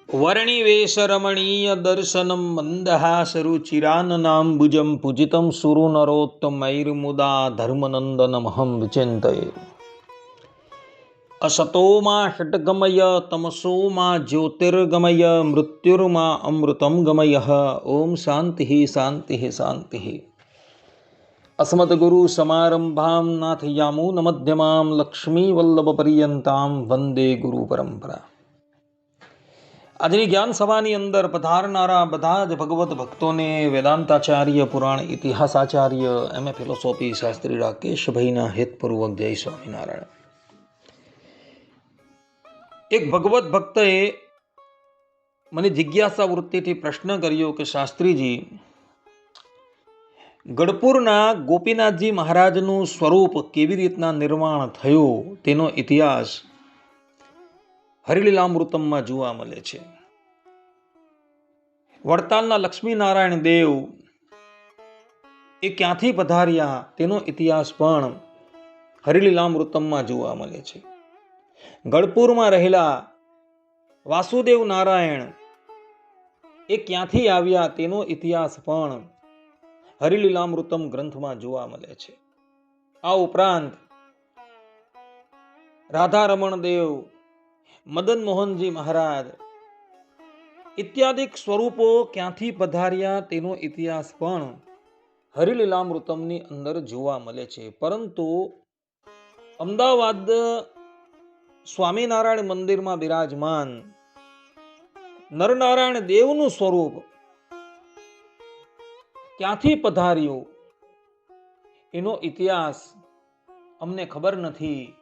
વર્ણિવેશરમણીય દર્શનમ મંદહાસરુચિરાનનાંબુજં પૂજિतं સુરનરોત્તમૈર્મુદા ધર્મનંદનમહં વિચિંતયે. અસતો મા ષટ્ગમય તમસો મા જ્યોતિર્ગમય મૃત્યુર્મા અમૃતમ ગમય. ઓમ શાંતિ શાંતિ શાંતિ. અસ્મદ્ગુરુ સમારંભાં નાથયામૂનમધ્યમાં લક્ષ્મીવલ્લભપર્યંતાં વંદે ગુરુ પરંપરા. આજની જ્ઞાન સભાની અંદર પધારનારા બધા જ ભગવત ભક્તોને વેદાંતાચાર્ય પુરાણ ઇતિહાસાચાર્ય એમ.એ. ફિલોસોફી શાસ્ત્રી રાકેશભાઈના હેતપૂર્વક જય સ્વામિનારાયણ. એક ભગવત ભક્તએ મને જિજ્ઞાસા વૃત્તિથી પ્રશ્ન કર્યો કે શાસ્ત્રીજી, ગઢપુરના ગોપીનાથજી મહારાજનું સ્વરૂપ કેવી રીતના નિર્માણ થયું તેનો ઇતિહાસ હરિલીલામૃતમમાં જોવા મળે છે. વડતાલના લક્ષ્મીનારાયણ દેવ એ ક્યાંથી પધાર્યા તેનો ઇતિહાસ પણ હરિલીલામૃતમમાં જોવા મળે છે. ગઢપુરમાં રહેલા વાસુદેવ નારાયણ એ ક્યાંથી આવ્યા તેનો ઇતિહાસ પણ હરિલીલામૃતમ ગ્રંથમાં જોવા મળે છે. આ ઉપરાંત રાધારમણ દેવ, મદન મોહનજી મહારાજ ઇત્યાદિક સ્વરૂપો ક્યાંથી પધાર્યા તેનો ઇતિહાસ પણ હરિલીલામૃતમની અંદર જોવા મળે છે. પરંતુ અમદાવાદ સ્વામિનારાયણ મંદિરમાં બિરાજમાન નરનારાયણ દેવનું સ્વરૂપ ક્યાંથી પધાર્યું એનો ઇતિહાસ અમને ખબર નથી.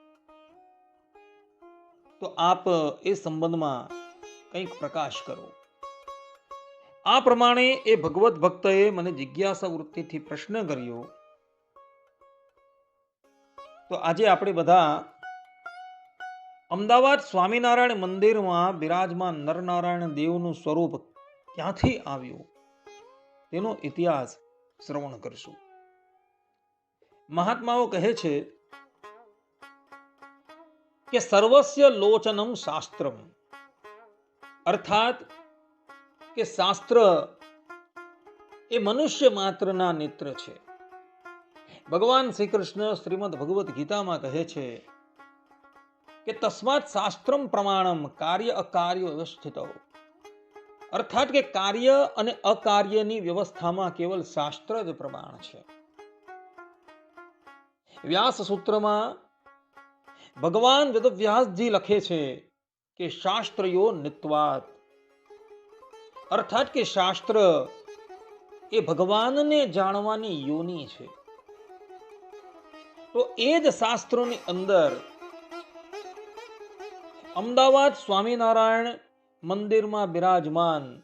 તો આપ એ સંબંધમાં કંઈક પ્રકાશ કરો. આ પ્રમાણે એ ભગવત ભક્તએ મને જિજ્ઞાસા વૃત્તિથી પ્રશ્ન કર્યો. તો આજે આપણે બધા અમદાવાદ સ્વામિનારાયણ મંદિરમાં બિરાજમાન નરનારાયણ દેવનું સ્વરૂપ ક્યાંથી આવ્યું તેનો ઇતિહાસ શ્રવણ કરશું. મહાત્માઓ કહે છે કે સર્વસ્ય લોચનમ શાસ્ત્રમ, અર્થાત કે શાસ્ત્ર એ મનુષ્ય માત્રના નેત્ર છે. ભગવાન શ્રી કૃષ્ણ શ્રીમદ ભગવદ્ ગીતામાં કહે છે કે તસ્માત શાસ્ત્રમ પ્રમાણમ કાર્ય અકાર્ય વ્યવસ્થિત. અર્થાત કે કાર્ય અને અકાર્યની વ્યવસ્થામાં કેવલ શાસ્ત્ર જ પ્રમાણ છે. વ્યાસ સૂત્રમાં ભગવાન વેદવ્યાસજી લખે છે કે શાસ્ત્રયો નિત્વાત, અર્થાત કે શાસ્ત્ર એ ભગવાનને જાણવાની યોની છે. તો એ જ શાસ્ત્રોની અંદર અમદાવાદ સ્વામિનારાયણ મંદિરમાં બિરાજમાન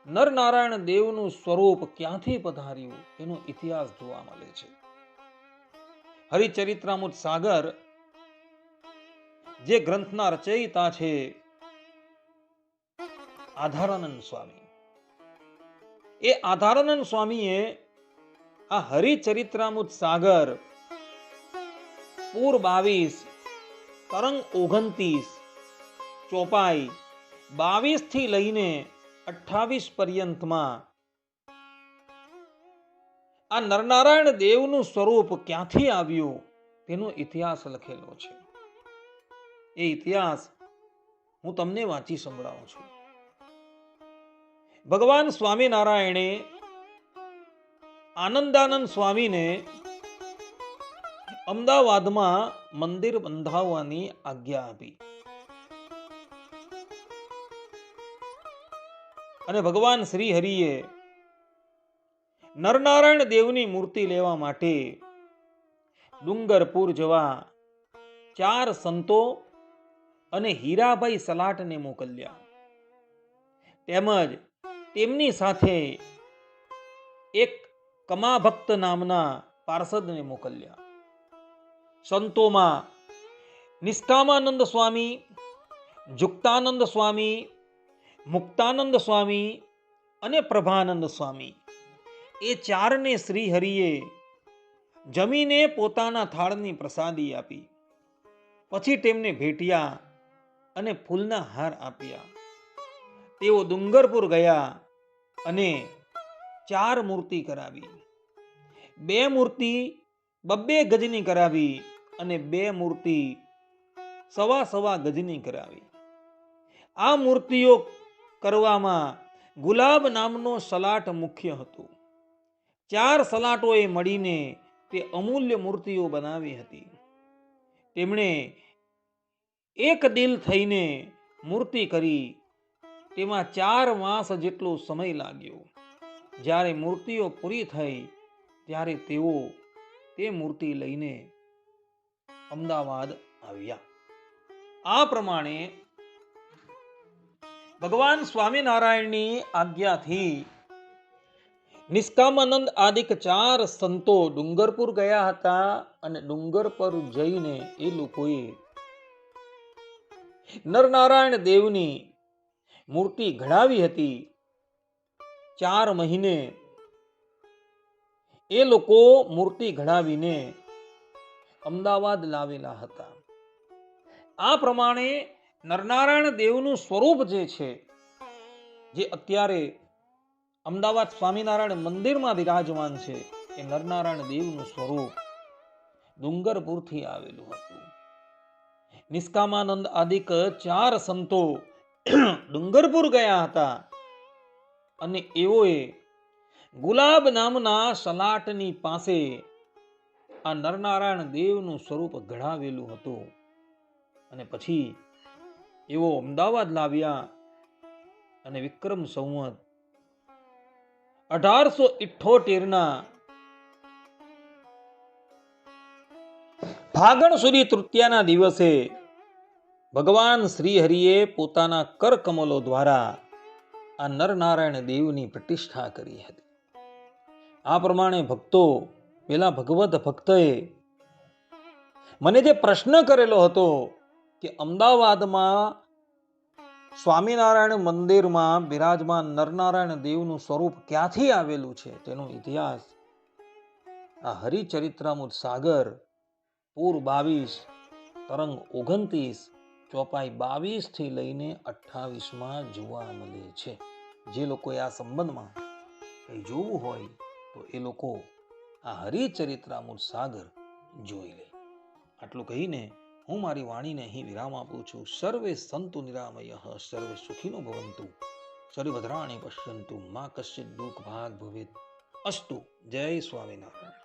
નરનારાયણ દેવનું સ્વરૂપ ક્યાંથી પધાર્યું એનો ઇતિહાસ જોવા મળે છે. હરિચરિત્રામૃત સાગર જે ગ્રંથના રચયિતા છે આધારાનંદ સ્વામી, એ આધારાનંદ સ્વામીએ આ હરિચરિત્રામૃત સાગર પૂર 22, તરંગ 29, ચોપાઈ 22 થી લઈને 28 પર્યંતમાં આ નરનારાયણ દેવનું સ્વરૂપ ક્યાંથી આવ્યું તેનો ઇતિહાસ લખેલો છે. એ ઇતિહાસ હું તમને વાંચી સંભળાવું છું. ભગવાન સ્વામિનારાયણે આનંદાનંદ સ્વામીને અમદાવાદમાં મંદિર બંધાવવાની આજ્ઞા આપી અને ભગવાન શ્રી હરિએ નરનારાયણ દેવની મૂર્તિ લેવા માટે ડુંગરપુર જવા 4 સંતો અને હીરાભાઈ સલાટને મોકલ્યા. તેમજ તેમની સાથે એક કમાભક્ત નામના પાર્ષદને મોકલ્યા. સંતોમાં નિષ્કામાનંદ સ્વામી, જુક્તાનંદ સ્વામી, મુક્તાનંદ સ્વામી અને પ્રભાનંદ સ્વામી, એ 4ને શ્રી હરિએ જમીને પોતાના થાળની પ્રસાદી આપી. પછી તેમને ભેટ્યા અને ફૂલના હાર આપ્યા. તેઓ ડુંગરપુર ગયા અને 4 મૂર્તિ કરાવી. 2 મૂર્તિ 2 ગજની કરાવી અને 2 મૂર્તિ 1.25 ગજની કરાવી. આ મૂર્તિઓ કરવામાં ગુલાબ નામનો સલાટ મુખ્ય હતો. 4 સલાટોએ મળીને તે અમૂલ્ય મૂર્તિઓ બનાવી હતી. તેમણે એક દિલ થઈને મૂર્તિ કરી. તેમાં 4 માસ જેટલો સમય લાગ્યો. જ્યારે મૂર્તિઓ પૂરી થઈ ત્યારે તેઓ તે મૂર્તિ લઈને અમદાવાદ આવ્યા. આ પ્રમાણે ભગવાન સ્વામિનારાયણની આજ્ઞાથી નિષ્કામાનંદ આદિક 4 સંતો ડુંગરપુર ગયા હતા અને ડુંગર પર જઈને એ લોકોએ નરનારાયણ દેવની મૂર્તિ ઘડાવી હતી. 4 મહિને એ લોકો મૂર્તિ ઘડાવીને અમદાવાદ લાવેલા હતા. આ પ્રમાણે નરનારાયણ દેવનું સ્વરૂપ જે છે, જે અત્યારે અમદાવાદ સ્વામિનારાયણ મંદિરમાં બિરાજમાન છે, એ નરનારાયણ દેવનું સ્વરૂપ ડુંગરપુરથી આવેલું હતું. નિષ્કામાનંદ આદિક 4 સંતો ડુંગરપુર ગયા હતા અને એઓએ ગુલાબ નામના સલાટની પાસે આ નરનારાયણ દેવનું સ્વરૂપ ઘડાવેલું હતું. અને પછી એઓ અમદાવાદ લાવ્યા અને વિક્રમ સંવત 1878ના ફાગણ સુદી તૃતીયાના દિવસે ભગવાન શ્રી હરિએ પોતાના કરકમલો દ્વારા આ નરનારાયણ દેવની પ્રતિષ્ઠા કરી હતી. આ પ્રમાણે ભક્તો, પેલા ભગવત ભક્તએ મને જે પ્રશ્ન કરેલો હતો કે અમદાવાદમાં સ્વામિનારાયણ મંદિરમાં બિરાજમાન નરનારાયણ દેવનું સ્વરૂપ ક્યાંથી આવેલું છે, તેનો ઇતિહાસ આ હરિચરિત્રામૃત સાગર પૂર 22, તરંગ 29, ચોપાઈ 22 થી લઈને 28માં જોવા મળે છે. જે લોકોએ આ સંબંધમાં કંઈ જોવું હોય તો એ લોકો આ હરિચરિત્રામૃત સાગર જોઈ લે. આટલું કહીને હું મારી વાણીને અહીં વિરામ આપું છું. સર્વે સંતુ નિરામયઃ, સર્વે સુખીનો ભવંતુ, સર્વે ભદ્રાણિ પશ્યન્તુ, મા કશ્ચિત દુઃખ ભાગ ભવેત. અસ્તુ. જય સ્વામિનારાયણ.